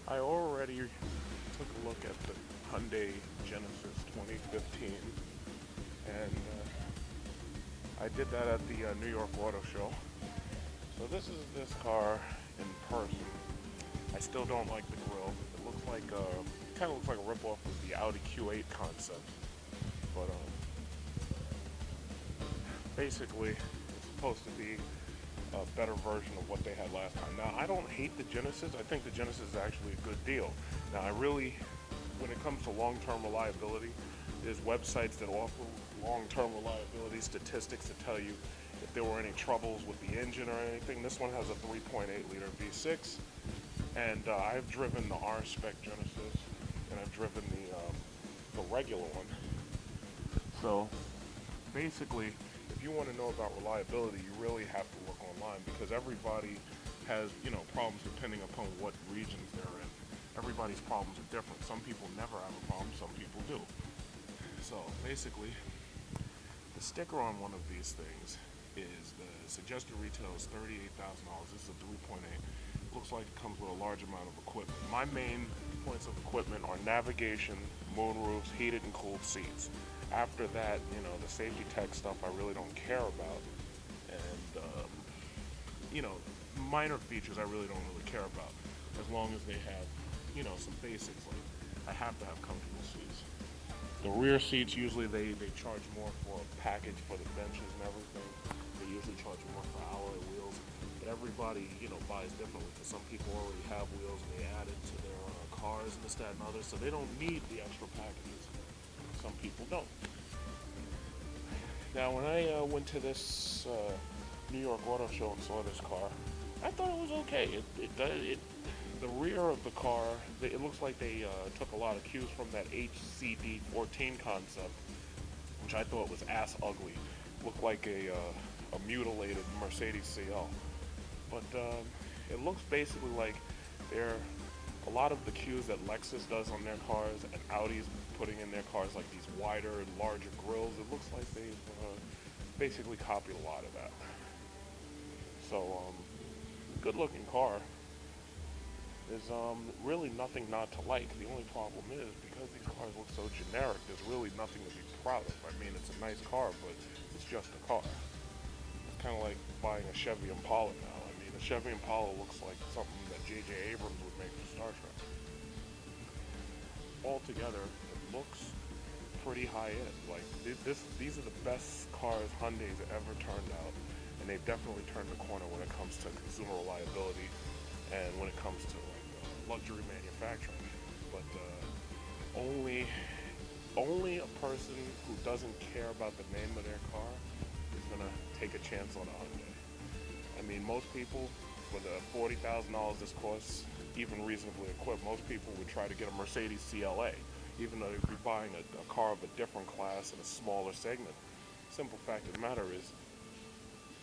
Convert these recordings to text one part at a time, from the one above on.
I already took a look at the Hyundai Genesis 2015, and I did that at the New York Auto Show. So this is this car in person. I still don't like the grille. It looks like kind of looks like a ripoff of the Audi Q8 concept, but basically it's supposed to be a better version of what they had last time. Now, I don't hate the Genesis. I think the Genesis is actually a good deal. Now, I really, when it comes to long-term reliability, there's websites that offer long-term reliability statistics to tell you if there were any troubles with the engine or anything. This one has a 3.8 liter V6, and I've driven the R-Spec Genesis, and I've driven the regular one. So basically, if you want to know about reliability, you really have to look online because everybody has, problems depending upon what regions they're in. Everybody's problems are different. Some people never have a problem, some people do. So basically, the sticker on one of these things is the suggested retail is $38,000. This is a 3.8. Looks like it comes with a large amount of equipment. My main points of equipment are navigation, moonroofs, heated and cooled seats. After that, the safety tech stuff I really don't care about, and you know, minor features I really don't really care about, as long as they have, some basics like I have to have comfortable seats. The rear seats usually they charge more for a package for the benches and everything. They usually charge more for alloy wheels, but everybody buys differently. Because some people already have wheels and they add it to their cars and this, that, and others, so they don't need the extra packages. Some people don't. Now, when I went to this New York Auto Show and saw this car, I thought it was okay. The rear of the car, it looks like they took a lot of cues from that HCD 14 concept, which I thought was ass ugly. Looked like a mutilated Mercedes CL. But it looks basically like they're a lot of the cues that Lexus does on their cars and Audi's putting in their cars, like these wider and larger grills. It looks like they've basically copied a lot of that. So, good looking car. There's really nothing not to like. The only problem is because these cars look so generic, there's really nothing to be proud of. I mean, it's a nice car, but it's just a car. It's kind of like buying a Chevy Impala now. I mean, a Chevy Impala looks like something that J.J. Abrams would make for Star Trek. Altogether, it looks pretty high end. Like these are the best cars Hyundai's ever turned out, and they've definitely turned the corner when it comes to consumer reliability and when it comes to like luxury manufacturing. But only a person who doesn't care about the name of their car is gonna take a chance on a Hyundai. I mean, most people, for the $40,000 this costs, even reasonably equipped, most people would try to get a Mercedes CLA, even though they'd be buying a car of a different class in a smaller segment. Simple fact of the matter is,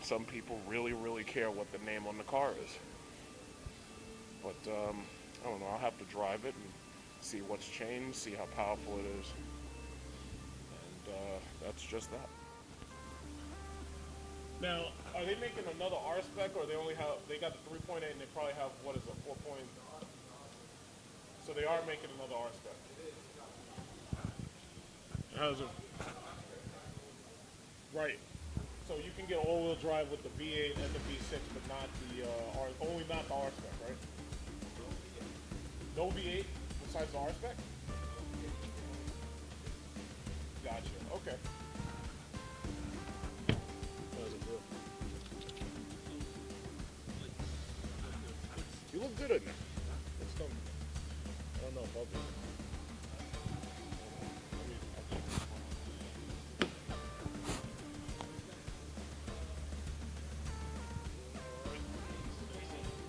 some people really, really care what the name on the car is. But I don't know. I'll have to drive it and see what's changed, see how powerful it is, and that's just that. Now, are they making another R spec, or they got the 3.8 and they probably have what is a 4 point? So they are making another R spec. How's it? Right. So you can get all-wheel drive with the V8 and the V6, but not the only not the R spec, right? No V8 besides the R spec. Gotcha. Okay. How's it feel? You look good in there. It's coming. I don't know if I'll do it.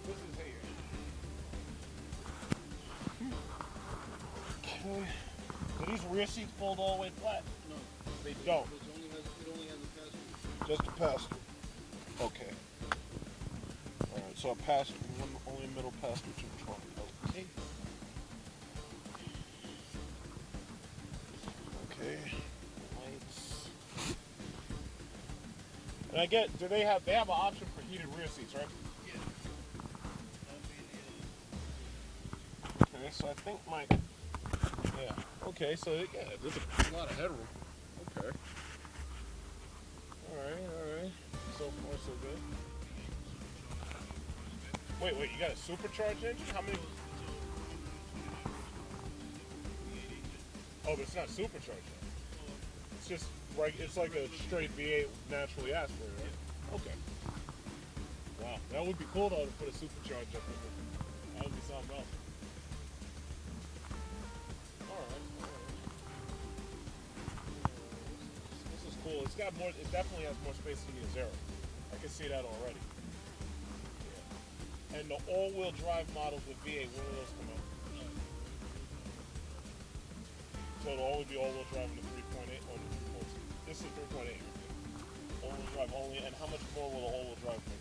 This is here. Okay. Do these rear seats fold all the way flat? No, They don't. it only has a passenger. Just a passenger. Okay. All right. So a passenger, only middle passenger to the trunk. Okay. Okay. Lights. And I get, they have an option for heated rear seats, right? Yeah. That'll be Okay, so I think my yeah. Okay, so yeah, there's a lot of headroom. Okay. All right, all right. So far, so good. Wait, you got a supercharged engine? How many? Oh, but it's not supercharged. It's just like it's like a straight V8 naturally aspirated, right? Okay. Wow, that would be cool though to put a supercharger up in there. That would be something else. All right, all right. This is cool. It's got more. It definitely has more space than the Zero. I can see that already. Yeah. And the all-wheel drive models with V8, when will those come out? So it'll only be all-wheel drive in the 3.8 or the 3.2. This is 3.8. All-wheel drive only. And how much more will the all-wheel drive be?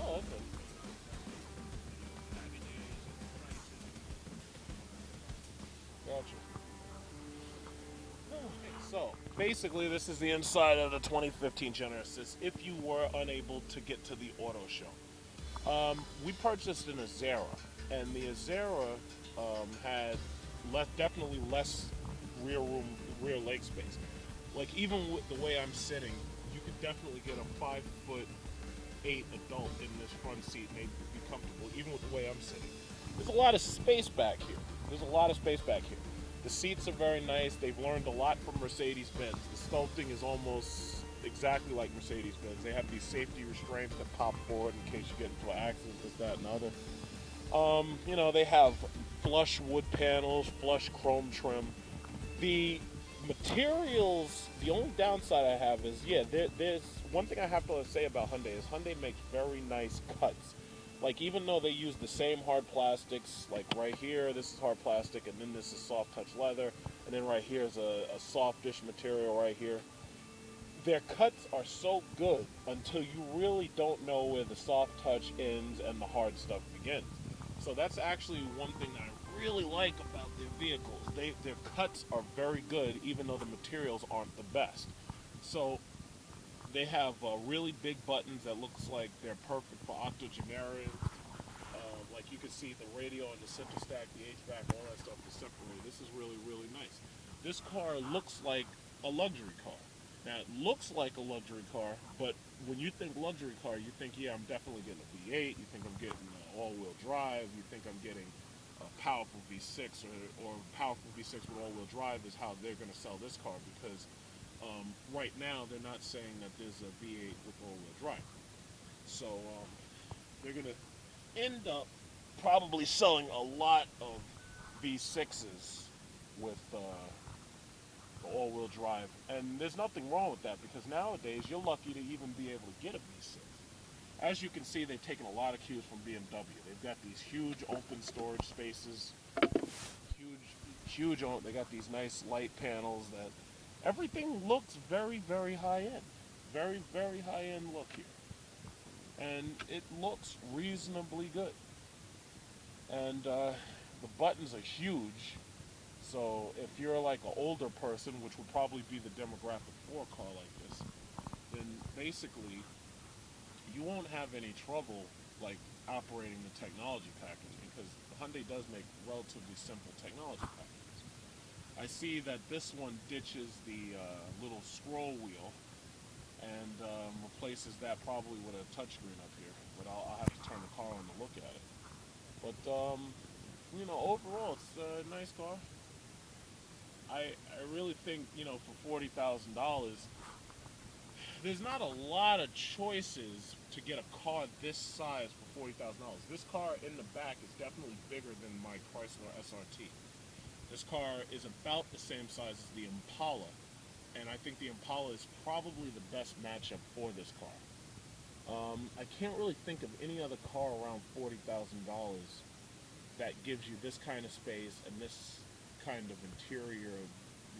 Oh, okay. Gotcha. So basically, this is the inside of the 2015 Genesis. If you were unable to get to the auto show, we purchased an Azera, and the Azera had definitely less rear room, rear leg space. Like even with the way I'm sitting, you could definitely get a 5'8" adult in this front seat and they'd be comfortable, even with the way I'm sitting. There's a lot of space back here. There's a lot of space back here. The seats are very nice. They've learned a lot from Mercedes-Benz. The sculpting is almost exactly like Mercedes-Benz. They have these safety restraints that pop forward in case you get into an accident, this, that, and other. They have flush wood panels, flush chrome trim. The materials, the only downside I have is, there's one thing I have to say about Hyundai is Hyundai makes very nice cuts. Like, even though they use the same hard plastics, like right here, this is hard plastic, and then this is soft touch leather, and then right here is a softish material right here. Their cuts are so good until you really don't know where the soft touch ends and the hard stuff begins. So that's actually one thing that I really like about their vehicles. Their cuts are very good, even though the materials aren't the best. So they have really big buttons that looks like they're perfect for octogenarians. Like you can see the radio and the center stack, the HVAC, all that stuff is separated. This is really, really nice. This car looks like a luxury car. Now, it looks like a luxury car, but when you think luxury car, you think, yeah, I'm definitely getting a V8. You think I'm getting all-wheel drive. You think I'm getting a powerful V6 or powerful V6 with all-wheel drive is how they're going to sell this car because right now they're not saying that there's a V8 with all-wheel drive. So they're going to end up probably selling a lot of V6s with the all-wheel drive, and there's nothing wrong with that because nowadays you're lucky to even be able to get a V6. As you can see, they've taken a lot of cues from BMW. They've got these huge open storage spaces, huge. They got these nice light panels that everything looks very, very high end, very, very high end look here, and it looks reasonably good. And the buttons are huge. So if you're like an older person, which would probably be the demographic for a car like this, then basically you won't have any trouble like operating the technology package because Hyundai does make relatively simple technology packages. I see that this one ditches the little scroll wheel and replaces that probably with a touchscreen up here, but I'll have to turn the car on to look at it. But overall, it's a nice car. I really think, for $40,000, there's not a lot of choices to get a car this size for $40,000. This car in the back is definitely bigger than my Chrysler SRT. This car is about the same size as the Impala, and I think the Impala is probably the best matchup for this car. I can't really think of any other car around $40,000 that gives you this kind of space and this kind of interior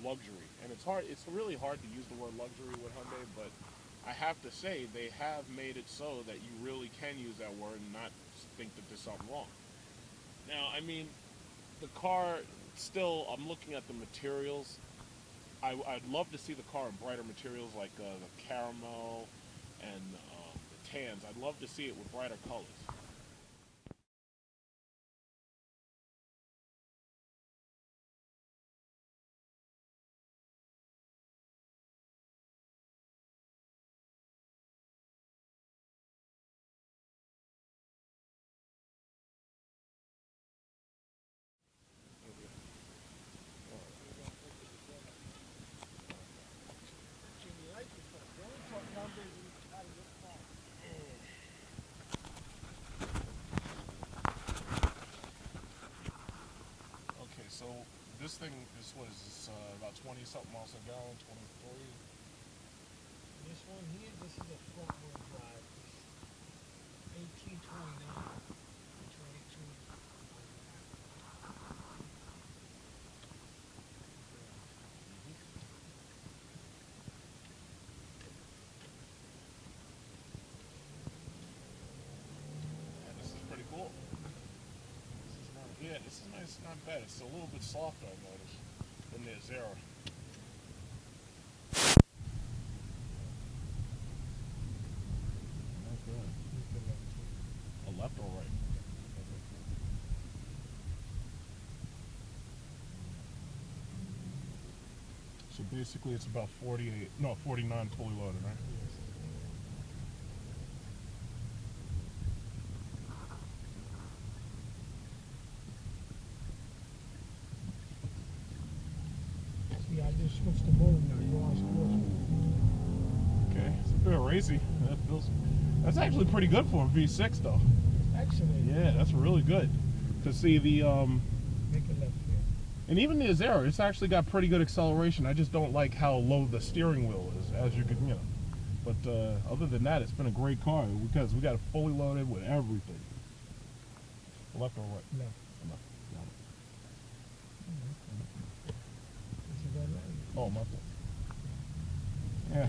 luxury. And it's really hard to use the word luxury with Hyundai, but I have to say they have made it so that you really can use that word and not think that there's something wrong. Now, I mean, the car still. I'm looking at the materials. I'd love to see the car in brighter materials like the caramel and the tans. I'd love to see it with brighter colors. Jimmy, like this stuff. Don't talk numbers and out of your car. Okay, so this was about 20 something miles a gallon, 23. This one here, this is a front wheel drive. This 1829, 22. Yeah, this is pretty cool. Yeah, this is nice, not bad. It's a little bit softer, I noticed, than the Zero. Not good. A left or right? So basically, it's about 48, no, 49 fully loaded, right? See, I just switched the mode now. You're on sports mode. Okay, it's a bit racy. That's actually pretty good for a V6, though. Excellent. Yeah, that's really good. To see the Make a left here. and even the Zero, it's actually got pretty good acceleration. I just don't like how low the steering wheel is, as you can, But other than that, it's been a great car because we got it fully loaded with everything. Left or right? Left. Left. This is that right? Oh, my fault. Yeah.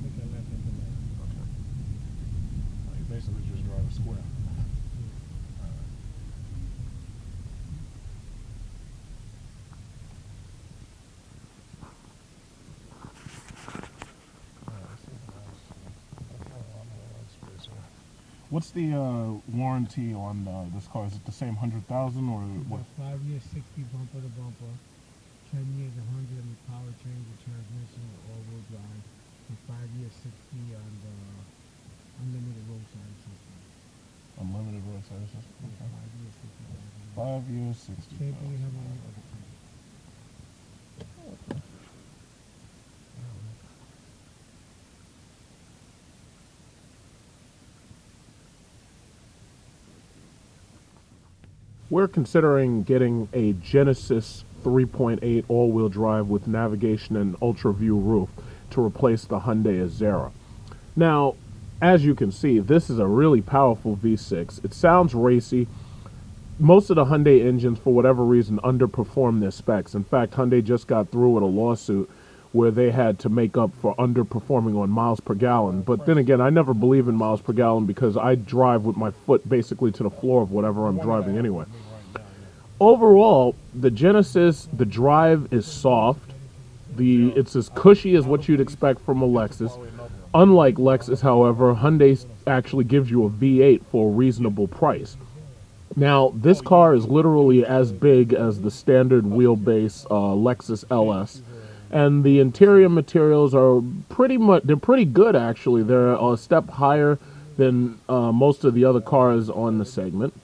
Make a left into left. Okay. You basically just drive a square. What's the warranty on this car? Is it the same 100,000 or what? 5 years, 60 bumper to bumper. 10 years, 100 on the powertrain, the transmission, all-wheel drive. And 5 years, 60 on the unlimited roadside system. Unlimited roadside assistance? Yeah, Okay. 5 years, 60. 5 years, 60. Same thing you have on the other car. We're considering getting a Genesis 3.8 all-wheel drive with navigation and ultra-view roof to replace the Hyundai Azera. Now, as you can see, this is a really powerful V6. It sounds racy. Most of the Hyundai engines, for whatever reason, underperform their specs. In fact, Hyundai just got through with a lawsuit where they had to make up for underperforming on miles per gallon. But then again, I never believe in miles per gallon because I drive with my foot basically to the floor of whatever I'm driving anyway. Overall, the Genesis, the drive is soft. It's as cushy as what you'd expect from a Lexus. Unlike Lexus, however, Hyundai actually gives you a V8 for a reasonable price. Now, this car is literally as big as the standard wheelbase Lexus LS. And the interior materials are they're pretty good actually. They're a step higher than most of the other cars on the segment.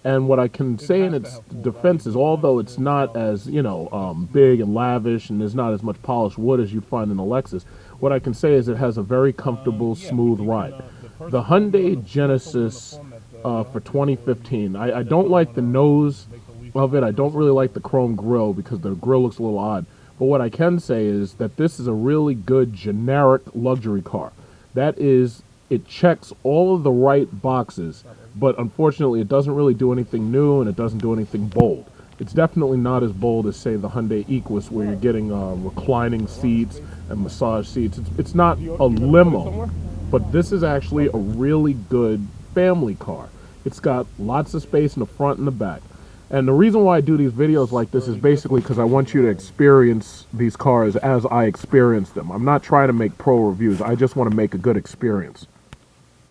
And what I can say in its defense is, although it's not as, big and lavish and there's not as much polished wood as you'd find in a Lexus, what I can say is it has a very comfortable, smooth ride. The Hyundai Genesis for 2015, I don't like the nose of it. I don't really like the chrome grille because the grille looks a little odd. But what I can say is that this is a really good generic luxury car. That is, it checks all of the right boxes, but unfortunately it doesn't really do anything new and it doesn't do anything bold. It's definitely not as bold as, say, the Hyundai Equus, where you're getting reclining seats and massage seats. It's not a limo, but this is actually a really good family car. It's got lots of space in the front and the back. And the reason why I do these videos like this is basically because I want you to experience these cars as I experience them. I'm not trying to make pro reviews. I just want to make a good experience.